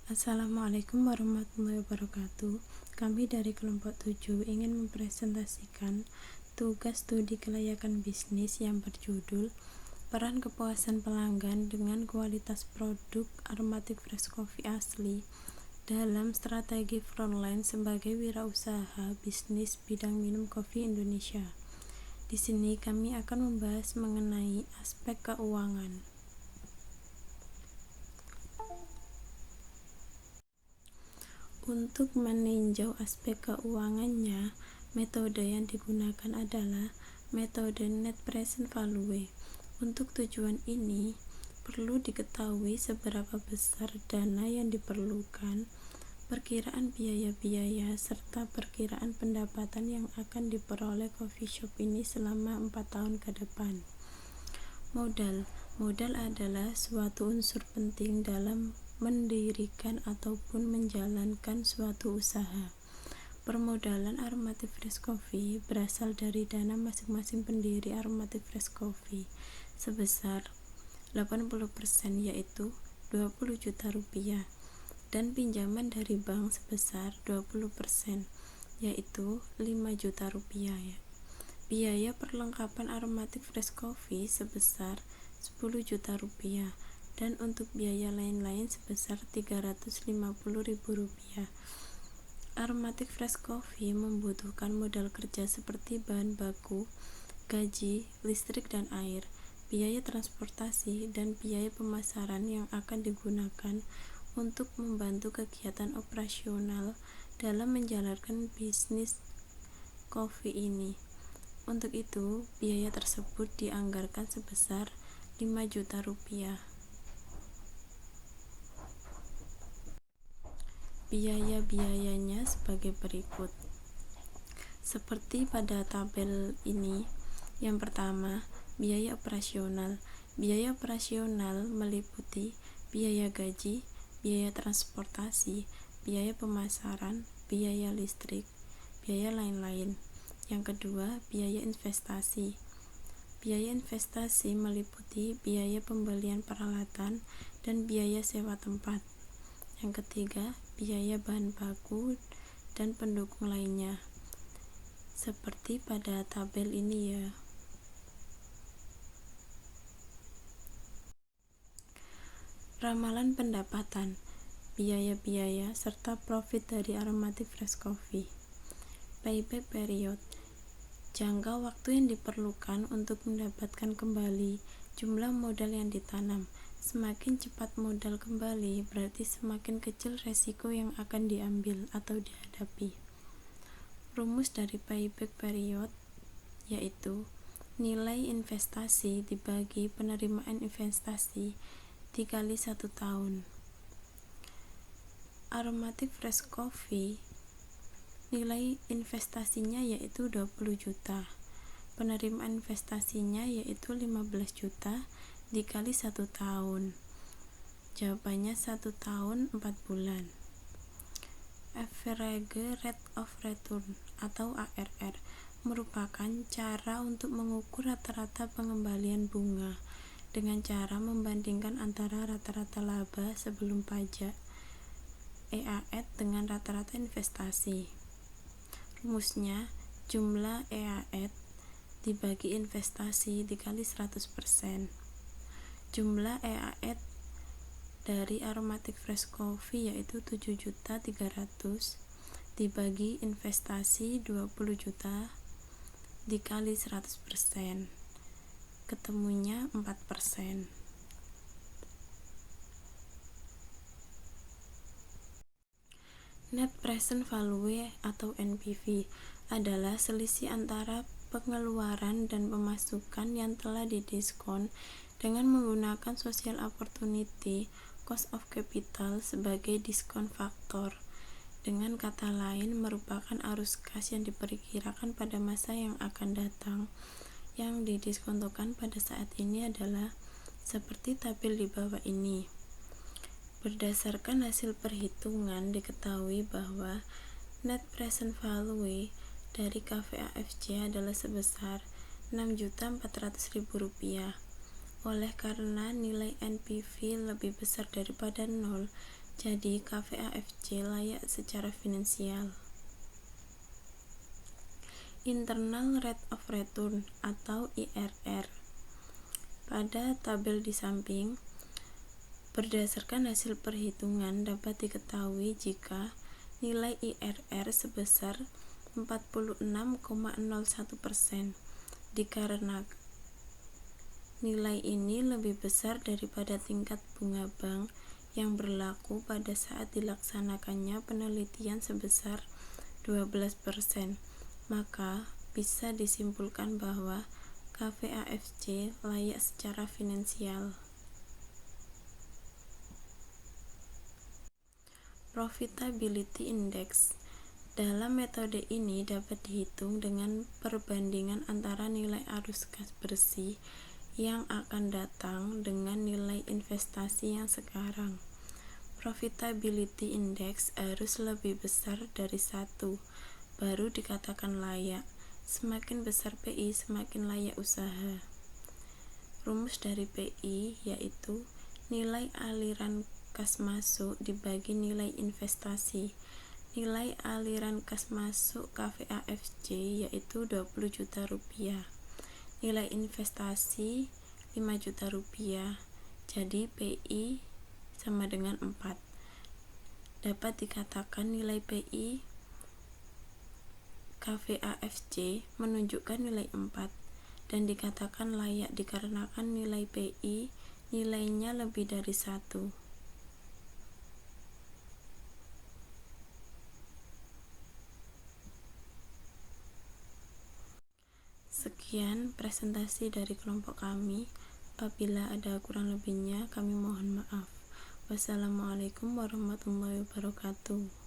Assalamualaikum warahmatullahi wabarakatuh. Kami dari kelompok 7 ingin mempresentasikan tugas studi kelayakan bisnis yang berjudul Peran Kepuasan Pelanggan dengan Kualitas Produk Aromatic Fresh Coffee Asli dalam Strategi Frontline sebagai wirausaha bisnis bidang minum kopi Indonesia. Di sini kami akan membahas mengenai aspek keuangan. Untuk meninjau aspek keuangannya, metode yang digunakan adalah metode Net Present Value. Untuk tujuan ini, perlu diketahui seberapa besar dana yang diperlukan, perkiraan biaya-biaya, serta perkiraan pendapatan yang akan diperoleh coffee shop ini selama 4 tahun ke depan. Modal adalah suatu unsur penting dalam mendirikan ataupun menjalankan suatu usaha. Permodalan Aromatic Fresh Coffee berasal dari dana masing-masing pendiri Aromatic Fresh Coffee sebesar 80%, yaitu 20 juta rupiah, dan pinjaman dari bank sebesar 20%, yaitu 5 juta rupiah. Biaya perlengkapan Aromatic Fresh Coffee sebesar 10 juta rupiah, dan untuk biaya lain-lain sebesar 350.000 rupiah. Aromatic Fresh Coffee membutuhkan modal kerja seperti bahan baku, gaji, listrik dan air, biaya transportasi, dan biaya pemasaran yang akan digunakan untuk membantu kegiatan operasional dalam menjalankan bisnis kopi ini. Untuk itu, biaya tersebut dianggarkan sebesar 5 juta rupiah. Biaya-biayanya sebagai berikut. Seperti pada tabel ini, yang pertama, biaya operasional. Biaya operasional meliputi biaya gaji, biaya transportasi, biaya pemasaran, biaya listrik, biaya lain-lain. Yang kedua, biaya investasi. Biaya investasi meliputi biaya pembelian peralatan dan biaya sewa tempat. Yang ketiga, biaya bahan baku dan pendukung lainnya. Seperti pada tabel ini ya. Ramalan pendapatan, biaya-biaya serta profit dari Aromatic Fresh Coffee. Payback period, jangka waktu yang diperlukan untuk mendapatkan kembali jumlah modal yang ditanam. Semakin cepat modal kembali, berarti semakin kecil resiko yang akan diambil atau dihadapi. Rumus dari payback period yaitu nilai investasi dibagi penerimaan investasi dikali 1 tahun. Aromatic Fresh Coffee nilai investasinya yaitu 20 juta, penerimaan investasinya yaitu 15 juta dikali 1 tahun. Jawabannya 1 tahun 4 bulan. Average Rate of Return atau ARR merupakan cara untuk mengukur rata-rata pengembalian bunga dengan cara membandingkan antara rata-rata laba sebelum pajak EAT dengan rata-rata investasi. Rumusnya, jumlah EAT dibagi investasi dikali 100%. Jumlah EAT dari Aromatic Fresh Coffee yaitu 7.300.000 dibagi investasi 20 juta dikali 100%. Ketemunya 4%. Net Present Value atau NPV adalah selisih antara pengeluaran dan pemasukan yang telah didiskon dengan menggunakan social opportunity cost of capital sebagai diskon faktor. Dengan kata lain, merupakan arus kas yang diperkirakan pada masa yang akan datang. Yang didiskontokan pada saat ini adalah seperti tabel di bawah ini. Berdasarkan hasil perhitungan, diketahui bahwa net present value dari KVAFC adalah sebesar Rp6.400.000. Oleh karena nilai NPV lebih besar daripada 0, Jadi KVAFC layak secara finansial. Internal Rate of Return atau IRR. Pada tabel di samping, berdasarkan hasil perhitungan dapat diketahui jika nilai IRR sebesar 46,01% dikarenakan nilai ini lebih besar daripada tingkat bunga bank yang berlaku pada saat dilaksanakannya penelitian sebesar 12%, maka bisa disimpulkan bahwa KVAFC layak secara finansial. Profitability Index. Dalam metode ini dapat dihitung dengan perbandingan antara nilai arus kas bersih yang akan datang dengan nilai investasi yang sekarang. Profitability Index harus lebih besar dari 1, baru dikatakan layak. Semakin besar PI, semakin layak usaha. Rumus dari PI yaitu nilai aliran kas masuk dibagi nilai investasi. Nilai aliran kas masuk KVAFC yaitu 20 juta rupiah. Nilai investasi 5 juta rupiah. Jadi PI sama dengan 4. Dapat dikatakan nilai PI KVAFC menunjukkan nilai 4 dan dikatakan layak dikarenakan nilai PI nilainya lebih dari 1. Sekian presentasi dari kelompok kami. Apabila ada kurang lebihnya, kami mohon maaf. Wassalamualaikum warahmatullahi wabarakatuh.